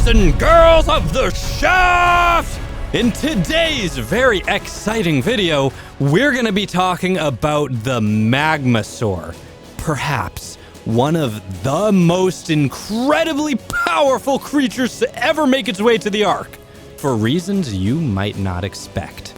boys and girls of the shaft! In today's very exciting video, we're gonna be talking about the Magmasaur. Perhaps one of the most incredibly powerful creatures to ever make its way to the Ark, for reasons you might not expect.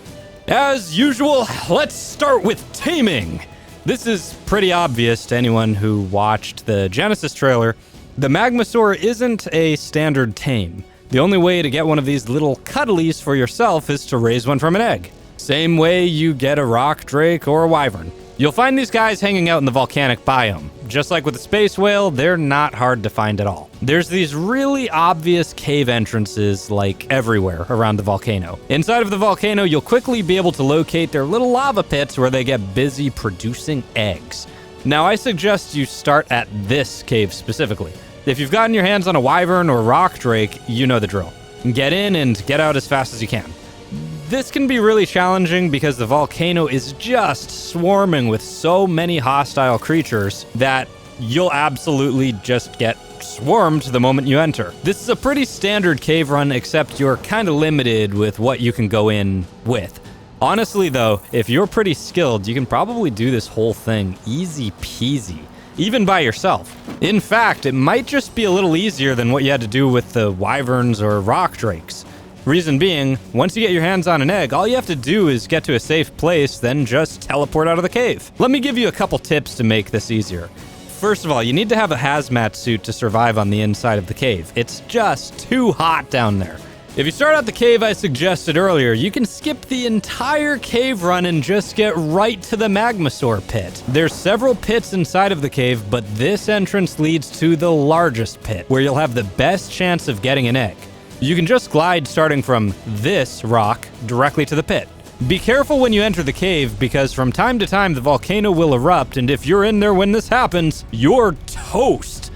As usual, let's start with Taming. This is pretty obvious to anyone who watched the Genesis trailer. The Magmasaur isn't a standard tame. The only way to get one of these little cuddlies for yourself is to raise one from an egg. Same way you get a rock drake or a wyvern. You'll find these guys hanging out in the volcanic biome. Just like with the space whale, they're not hard to find at all. There's these really obvious cave entrances like everywhere around the volcano. Inside of the volcano, you'll quickly be able to locate their little lava pits where they get busy producing eggs. Now, I suggest you start at this cave specifically. If you've gotten your hands on a wyvern or rock drake, you know the drill. Get in and get out as fast as you can. This can be really challenging because the volcano is just swarming with so many hostile creatures that you'll absolutely just get swarmed the moment you enter. This is a pretty standard cave run, except you're kind of limited with what you can go in with. Honestly though, if you're pretty skilled, you can probably do this whole thing easy peasy, even by yourself. In fact, it might just be a little easier than what you had to do with the wyverns or rock drakes. Reason being, once you get your hands on an egg, all you have to do is get to a safe place, then just teleport out of the cave. Let me give you a couple tips to make this easier. First of all, you need to have a hazmat suit to survive on the inside of the cave. It's just too hot down there. If you start out the cave I suggested earlier, you can skip the entire cave run and just get right to the Magmasaur pit. There's several pits inside of the cave, but this entrance leads to the largest pit, where you'll have the best chance of getting an egg. You can just glide starting from this rock directly to the pit. Be careful when you enter the cave, because from time to time the volcano will erupt, and if you're in there when this happens, you're toast.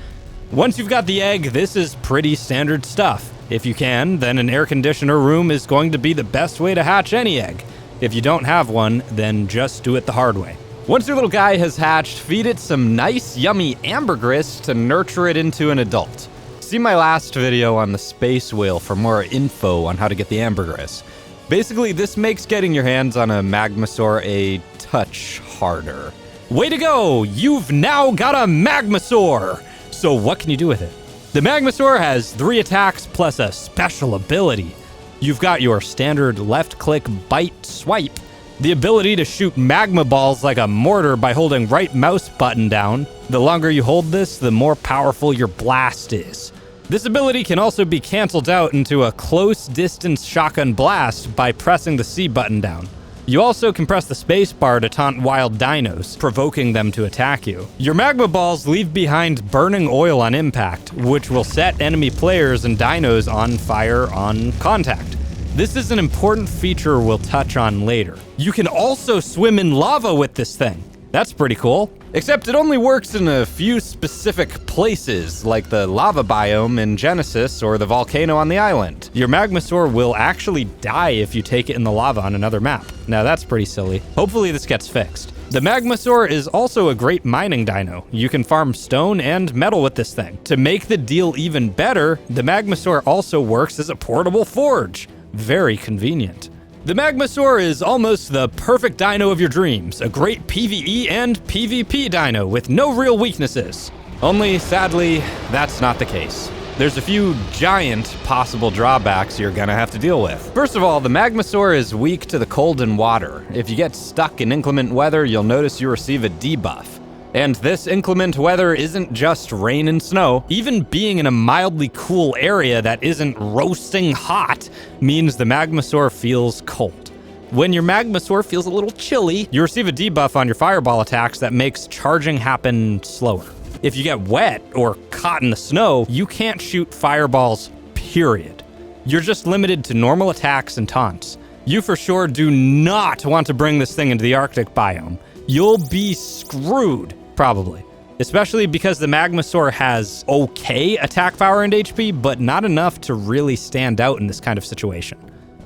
Once you've got the egg, this is pretty standard stuff. If you can, then an air conditioner room is going to be the best way to hatch any egg. If you don't have one, then just do it the hard way. Once your little guy has hatched, feed it some nice yummy ambergris to nurture it into an adult. See my last video on the space whale for more info on how to get the ambergris. Basically, this makes getting your hands on a Magmasaur a touch harder. Way to go! You've now got a Magmasaur! So what can you do with it? The Magmasaur has 3 attacks plus a special ability. You've got your standard left-click bite swipe, the ability to shoot magma balls like a mortar by holding right mouse button down. The longer you hold this, the more powerful your blast is. This ability can also be canceled out into a close distance shotgun blast by pressing the C button down. You also can press the space bar to taunt wild dinos, provoking them to attack you. Your magma balls leave behind burning oil on impact, which will set enemy players and dinos on fire on contact. This is an important feature we'll touch on later. You can also swim in lava with this thing. That's pretty cool. Except it only works in a few specific places, like the lava biome in Genesis or the volcano on the island. Your Magmasaur will actually die if you take it in the lava on another map. Now that's pretty silly. Hopefully this gets fixed. The Magmasaur is also a great mining dino. You can farm stone and metal with this thing. To make the deal even better, the Magmasaur also works as a portable forge. Very convenient. The Magmasaur is almost the perfect dino of your dreams, a great PvE and PvP dino with no real weaknesses. Only, sadly, that's not the case. There's a few giant possible drawbacks you're gonna have to deal with. First of all, the Magmasaur is weak to the cold and water. If you get stuck in inclement weather, you'll notice you receive a debuff. And this inclement weather isn't just rain and snow. Even being in a mildly cool area that isn't roasting hot means the Magmasaur feels cold. When your Magmasaur feels a little chilly, you receive a debuff on your fireball attacks that makes charging happen slower. If you get wet or caught in the snow, you can't shoot fireballs, period. You're just limited to normal attacks and taunts. You for sure do not want to bring this thing into the Arctic biome. You'll be screwed. Probably. Especially because the Magmasaur has okay attack power and HP, but not enough to really stand out in this kind of situation.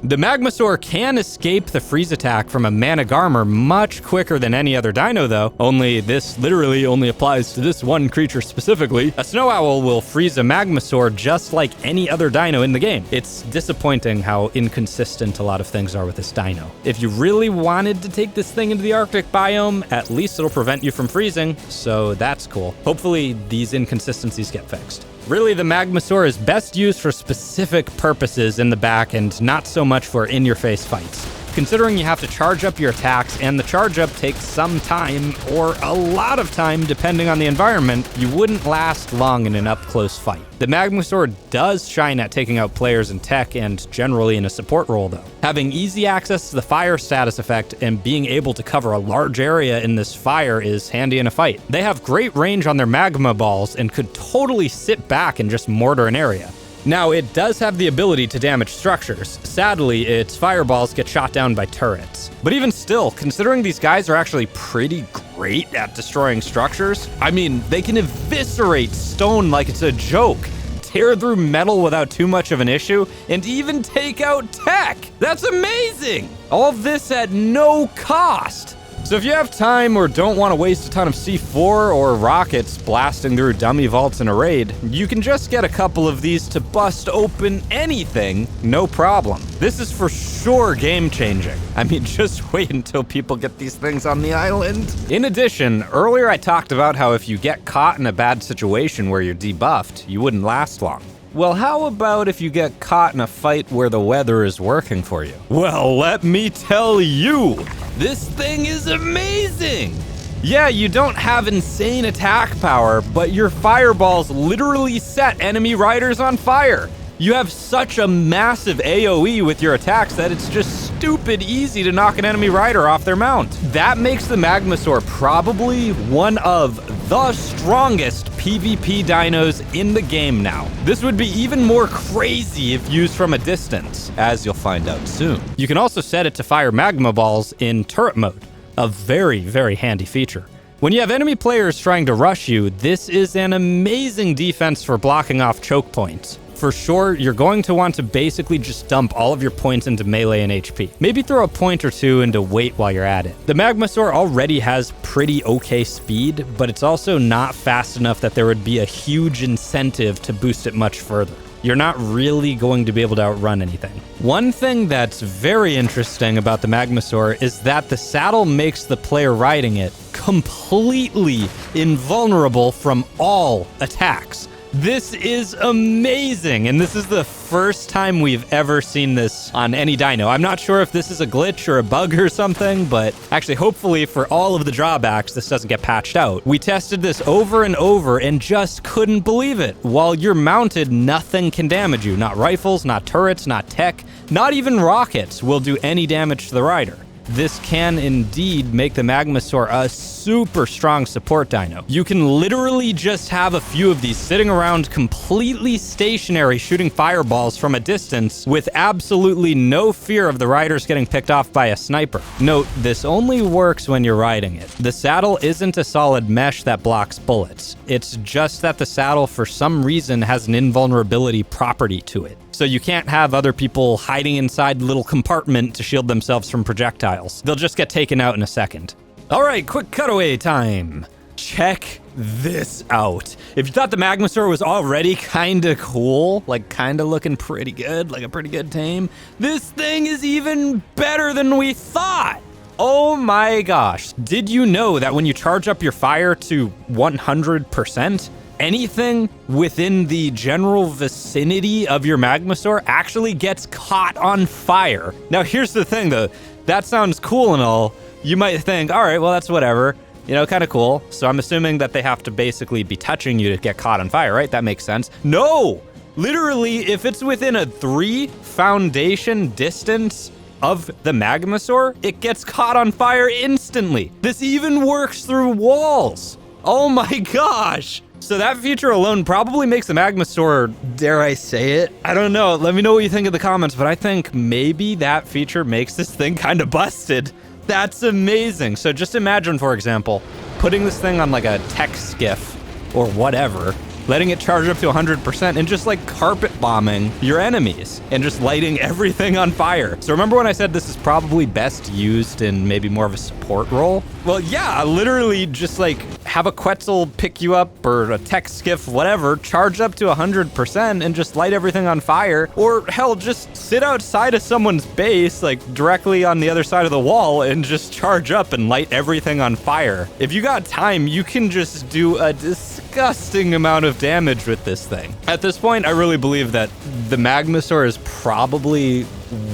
The Magmasaur can escape the freeze attack from a Managarmr much quicker than any other dino though, only this literally only applies to this one creature specifically. A Snow Owl will freeze a Magmasaur just like any other dino in the game. It's disappointing how inconsistent a lot of things are with this dino. If you really wanted to take this thing into the Arctic biome, at least it'll prevent you from freezing, so that's cool. Hopefully these inconsistencies get fixed. Really, the Magmasaur is best used for specific purposes in the back and not so much for in-your-face fights. Considering you have to charge up your attacks and the charge up takes some time or a lot of time depending on the environment, you wouldn't last long in an up-close fight. The Magmasaur does shine at taking out players in tech and generally in a support role though. Having easy access to the fire status effect and being able to cover a large area in this fire is handy in a fight. They have great range on their magma balls and could totally sit back and just mortar an area. Now, it does have the ability to damage structures. Sadly, its fireballs get shot down by turrets. But even still, considering these guys are actually pretty great at destroying structures, I mean, they can eviscerate stone like it's a joke, tear through metal without too much of an issue, and even take out tech. That's amazing! All of this at no cost. So if you have time or don't want to waste a ton of C4 or rockets blasting through dummy vaults in a raid, you can just get a couple of these to bust open anything, no problem. This is for sure game-changing. I mean, just wait until people get these things on the island. In addition, earlier I talked about how if you get caught in a bad situation where you're debuffed, you wouldn't last long. Well, how about if you get caught in a fight where the weather is working for you? Well, let me tell you, this thing is amazing! Yeah, you don't have insane attack power, but your fireballs literally set enemy riders on fire. You have such a massive AoE with your attacks that it's just stupid easy to knock an enemy rider off their mount. That makes the Magmasaur probably one of the strongest PvP dinos in the game now. This would be even more crazy if used from a distance, as you'll find out soon. You can also set it to fire magma balls in turret mode, a very, very handy feature. When you have enemy players trying to rush you, this is an amazing defense for blocking off choke points. For sure, you're going to want to basically just dump all of your points into melee and HP. Maybe throw a point or two into weight while you're at it. The Magmasaur already has pretty okay speed, but it's also not fast enough that there would be a huge incentive to boost it much further. You're not really going to be able to outrun anything. One thing that's very interesting about the Magmasaur is that the saddle makes the player riding it completely invulnerable from all attacks. This is amazing, and this is the first time we've ever seen this on any dino. I'm not sure if this is a glitch or a bug or something, but actually, hopefully for all of the drawbacks, this doesn't get patched out. We tested this over and over and just couldn't believe it. While you're mounted, nothing can damage you. Not rifles, not turrets, not tech, not even rockets will do any damage to the rider. This can indeed make the Magmasaur a super strong support dino. You can literally just have a few of these sitting around completely stationary shooting fireballs from a distance with absolutely no fear of the riders getting picked off by a sniper. Note, this only works when you're riding it. The saddle isn't a solid mesh that blocks bullets. It's just that the saddle for some reason has an invulnerability property to it. So you can't have other people hiding inside the little compartment to shield themselves from projectiles. They'll just get taken out in a second. All right, quick cutaway time. Check this out. If you thought the Magmasaur was already kinda cool, like kinda looking pretty good, like a pretty good tame, this thing is even better than we thought. Oh my gosh. Did you know that when you charge up your fire to 100%, anything within the general vicinity of your Magmasaur actually gets caught on fire? Now, here's the thing, though. That sounds cool and all. You might think, all right, well, that's whatever. You know, kind of cool. So I'm assuming that they have to basically be touching you to get caught on fire, right? That makes sense. No! Literally, if it's within a 3 foundation distance of the Magmasaur, it gets caught on fire instantly. This even works through walls. Oh my gosh! So that feature alone probably makes the Magmasaur, dare I say it? I don't know. Let me know what you think in the comments, but I think maybe that feature makes this thing kind of busted. That's amazing. So just imagine, for example, putting this thing on like a tech skiff or whatever, letting it charge up to 100% and just like carpet bombing your enemies and just lighting everything on fire. So remember when I said this is probably best used in maybe more of a support role? Well, yeah, literally just like have a Quetzal pick you up or a tech skiff, whatever, charge up to 100% and just light everything on fire. Or hell, just sit outside of someone's base, like directly on the other side of the wall and just charge up and light everything on fire. If you got time, you can just do a disgusting amount of damage with this thing. At this point, I really believe that the Magmasaur is probably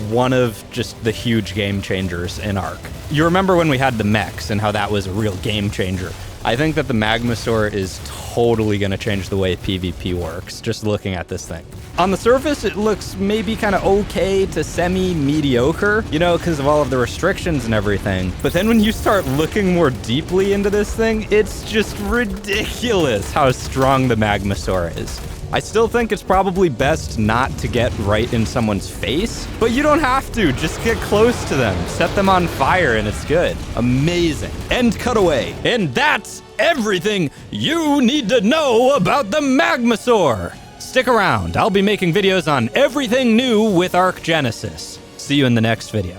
one of just the huge game changers in Ark. You remember when we had the mechs and how that was a real game changer. I think that the Magmasaur is totally going to change the way PvP works, just looking at this thing. On the surface, it looks maybe kind of okay to semi-mediocre, you know, because of all of the restrictions and everything. But then when you start looking more deeply into this thing, it's just ridiculous how strong the Magmasaur is. I still think it's probably best not to get right in someone's face, but you don't have to. Just get close to them, set them on fire, and it's good. Amazing. End cutaway. And that's everything you need to know about the Magmasaur. Stick around. I'll be making videos on everything new with Ark Genesis. See you in the next video.